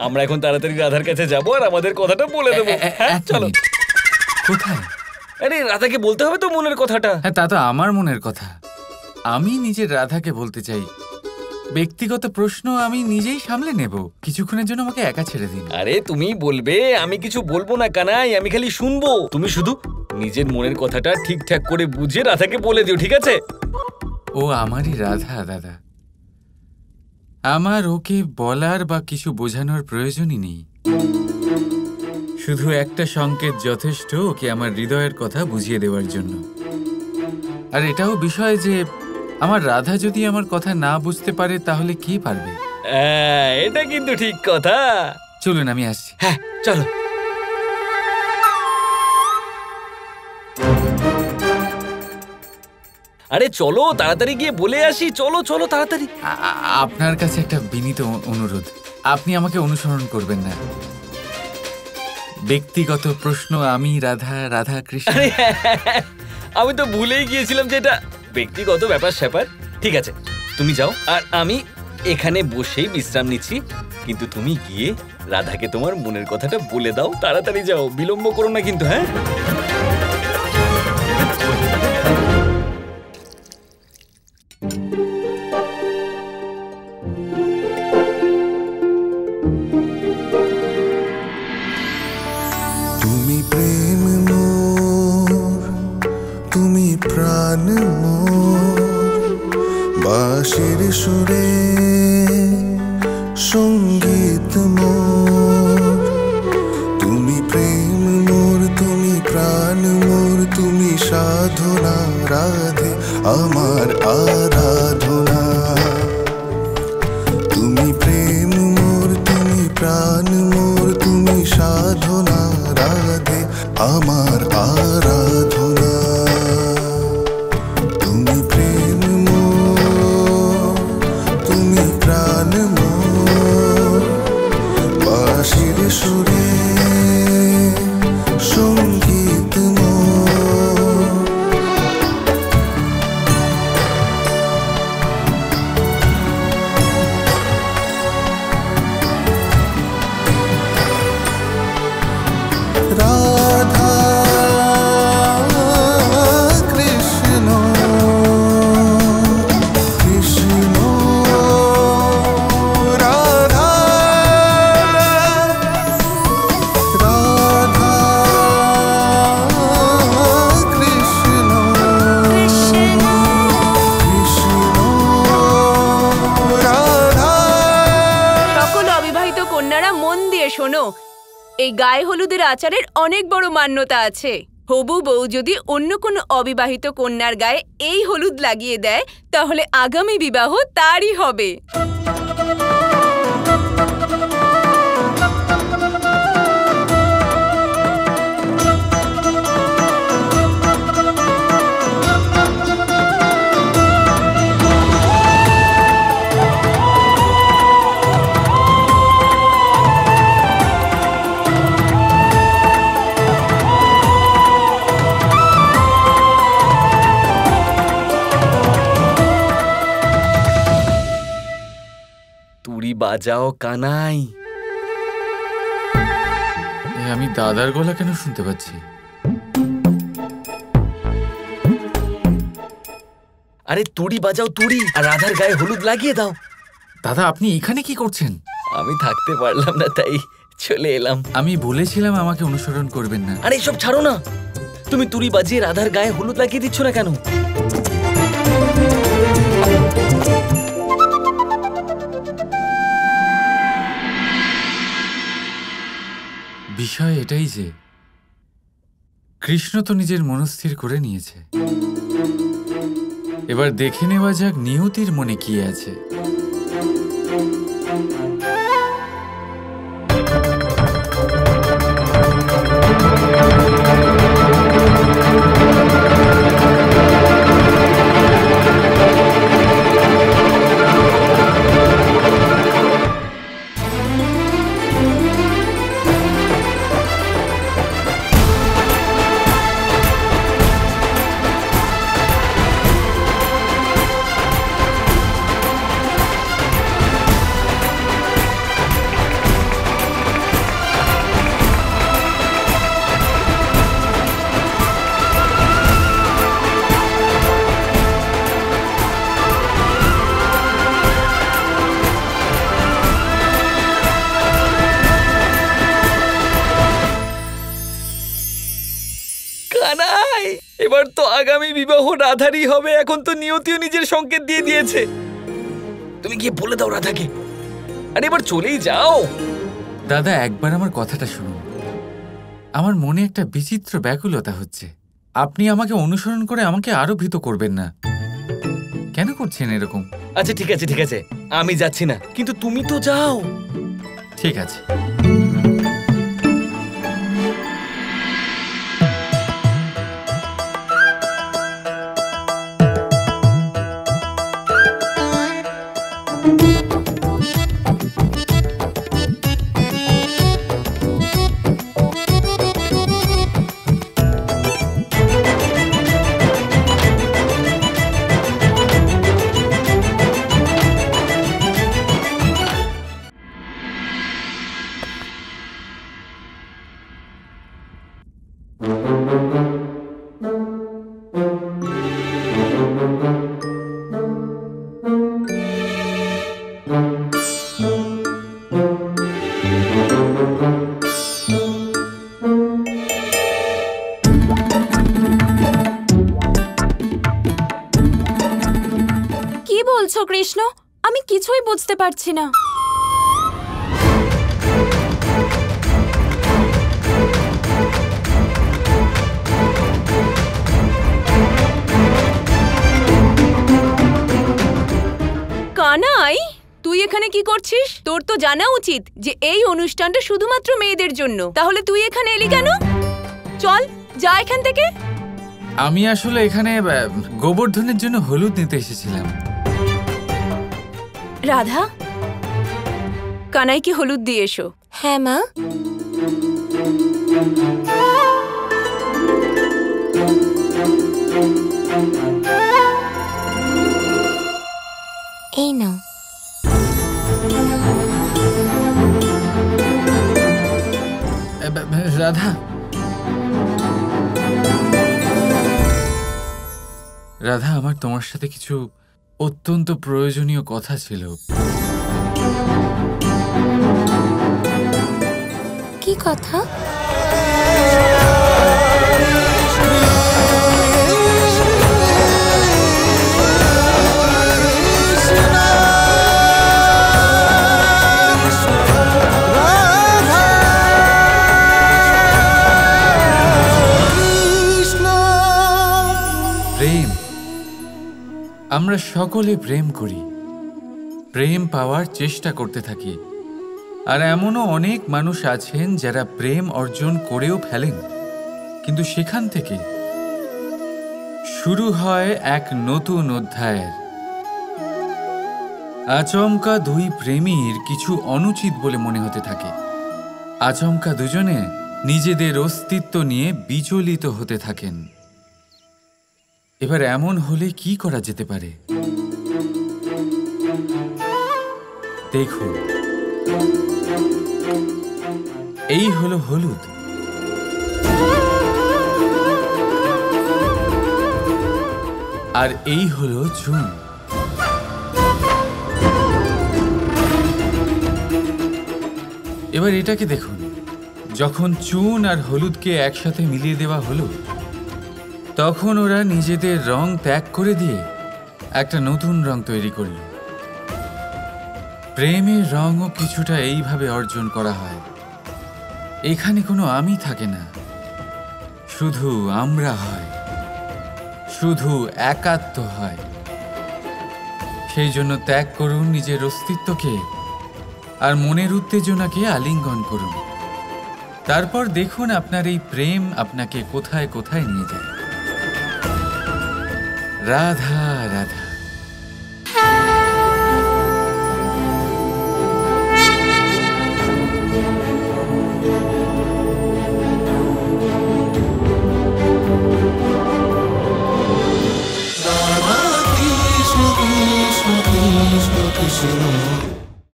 আমরা এখন তাড়াতাড়ি রাধার কাছে যাবো আর আমাদের কথাটা বলে দেবো। হ্যাঁ চলো। কোথায়? আরে রাধাকে বলতে হবে তো মনের কথাটা। হ্যাঁ তা তো আমার মনের কথা, আমি নিজের রাধাকে বলতে চাই। ব্যক্তিগত প্রশ্ন আমি নিজেই সামলে নেব, কিছুক্ষণের জন্য আমাকে একা ছেড়ে দিন। আরে তুমি বলবে, আমি কিছু বলবো না কানাই, আমি খালি শুনবো। তুমি শুধু নিজের মনের কথাটা ঠিকঠাক করে বুঝে রাধাকে বলে দিও, ঠিক আছে? ও আমারই রাধা দাদা, আমার ওকে বলার বা কিছু বোঝানোর প্রয়োজনই নেই। শুধু একটা সংকেত যথেষ্ট ওকে আমার হৃদয়ের কথা বুঝিয়ে দেওয়ার জন্য। আর এটাও বিষয় যে আমার রাধা যদি আমার কথা না বুঝতে পারে তাহলে কি পারবে? এটা কিন্তু ঠিক কথা। চলুন আমি আসছি। হ্যাঁ চলো। আরে চলো তাড়াতাড়ি গিয়ে বলে আসি, চলো চলো তাড়াতাড়ি। আপনার কাছে একটা বিনীত অনুরোধ, আপনি আমাকে অনুসরণ করবেন না। ব্যক্তিগত প্রশ্ন আমি রাধা, রাধা কৃষ্ণ। আমি তো ভুলেই গিয়েছিলাম যে এটা ব্যক্তিগত ব্যাপার স্যাপার। ঠিক আছে তুমি যাও, আর আমি এখানে বসেই বিশ্রাম নিচ্ছি। কিন্তু তুমি গিয়ে রাধাকে তোমার মনের কথাটা বলে দাও, তাড়াতাড়ি যাও, বিলম্ব করো না কিন্তু। হ্যাঁ তুমি প্রেম মোর, তুমি প্রাণ মোর, বাঁশির সুরে সঙ্গীত মোর। তুমি প্রেম মোর, তুমি প্রাণ মোর, তুমি সাধনা রাধে আমার আরাধনা। তুমি প্রেম মোর, তুমি প্রাণ মোর, তুমি সাধনা রাধে আমার আরাধনা। তুমি প্রেম মোর, তুমি প্রাণ মোর, বাঁশির সুরে সঙ্গীত মোর। রাধা কৃষ্ণ কৃষ্ণ রাধা, রাধা কৃষ্ণ কৃষ্ণ রাধা। সকল অবিবাহিত কন্যারা মন দিয়ে শোনো, এই গায়ে হলুদের আচারের অনেক বড় মান্যতা আছে। হবু বউ যদি অন্য কোনো অবিবাহিত কন্যার গায়ে এই হলুদ লাগিয়ে দেয় তাহলে আগামী বিবাহ তারই হবে। তুড়ি বাজাও কানাই। আমি দাদার গলা কেন শুনতে পাচ্ছি? আরে তুড়ি বাজাও, তুড়ি, আর রাধার গায়ে হলুদ লাগিয়ে দাও। দাদা আপনি এখানে কি করছেন? আমি থাকতে পারলাম না তাই চলে এলাম। আমি বলেছিলাম আমাকে অনুসরণ করবেন না। আরে এসব ছাড়ো না, তুমি তুড়ি বাজিয়ে রাধার গায়ে হলুদ লাগিয়ে দিচ্ছ না কেন? বিষয় এটাই যে কৃষ্ণ তো নিজের মনস্থির করে নিয়েছে, এবার দেখে নেওয়া যাক নিয়তির মনে কি আছে। এবার তো আগামী বিবাহ রাধারই হবে। এখন তো নিয়তিও নিজের সংকেত দিয়ে দিয়েছে। তুমি গিয়ে বলে দাও রাধাকে। আরে এবার চলেই যাও। দাদা, একবার আমার কথাটা শুনুন। আমার মনে একটা বিচিত্র ব্যাকুলতা হচ্ছে। আপনি আমাকে অনুসরণ করে আমাকে আরো ভীত করবেন না। কেন করছেন এরকম? আচ্ছা ঠিক আছে ঠিক আছে, আমি যাচ্ছি না, কিন্তু তুমি তো যাও। ঠিক আছে। কি বলছো কৃষ্ণ? আমি কিছুই বুঝতে পারছি না। কানাই, তুই এখানে কি করছিস? তোর তো জানা উচিত যে এই অনুষ্ঠানটা শুধুমাত্র মেয়েদের জন্য। তাহলে তুই এখানে এলি কেন? চল যা এখান থেকে। আমি আসলে এখানে গোবর্ধনের জন্য হলুদ নিতে এসেছিলাম। রাধা, কানাইকে হলুদ দিয়ে এসো। হ্যাঁ মা। এই নাও। রাধা, রাধা, আমার তোমার সাথে কিছু অত্যন্ত প্রয়োজনীয় কথা ছিল। কি কথা? প্রেম, আমরা সকলে প্রেম করি, প্রেম পাওয়ার চেষ্টা করতে থাকি। আর এমনও অনেক মানুষ আছেন যারা প্রেম অর্জন করেও ফেলেন, কিন্তু সেখান থেকে শুরু হয় এক নতুন অধ্যায়ের। আচমকা দুই প্রেমীর কিছু অনুচিত বলে মনে হতে থাকে। আচমকা দুজনে নিজেদের অস্তিত্ব নিয়ে বিচলিত হতে থাকেন। এবার এমন হলে কি করা যেতে পারে? দেখুন, এই হলো হলুদ, আর এই হলো চুন। এবার এটাকে দেখুন, যখন চুন আর হলুদকে একসাথে মিলিয়ে দেওয়া হলো, তখন ওরা নিজেদের রং ত্যাগ করে দিয়ে একটা নতুন রং তৈরি করল। প্রেমের রঙও কিছুটা এইভাবে অর্জন করা হয়। এখানে কোনো আমি থাকে না, শুধু আমরা হয়, শুধু একাত্ম হয়। সেই জন্য ত্যাগ করুন নিজের অস্তিত্বকে, আর মনের উত্তেজনাকে আলিঙ্গন করুন। তারপর দেখুন আপনার এই প্রেম আপনাকে কোথায় কোথায় নিয়ে যায়। রাধা রাধা।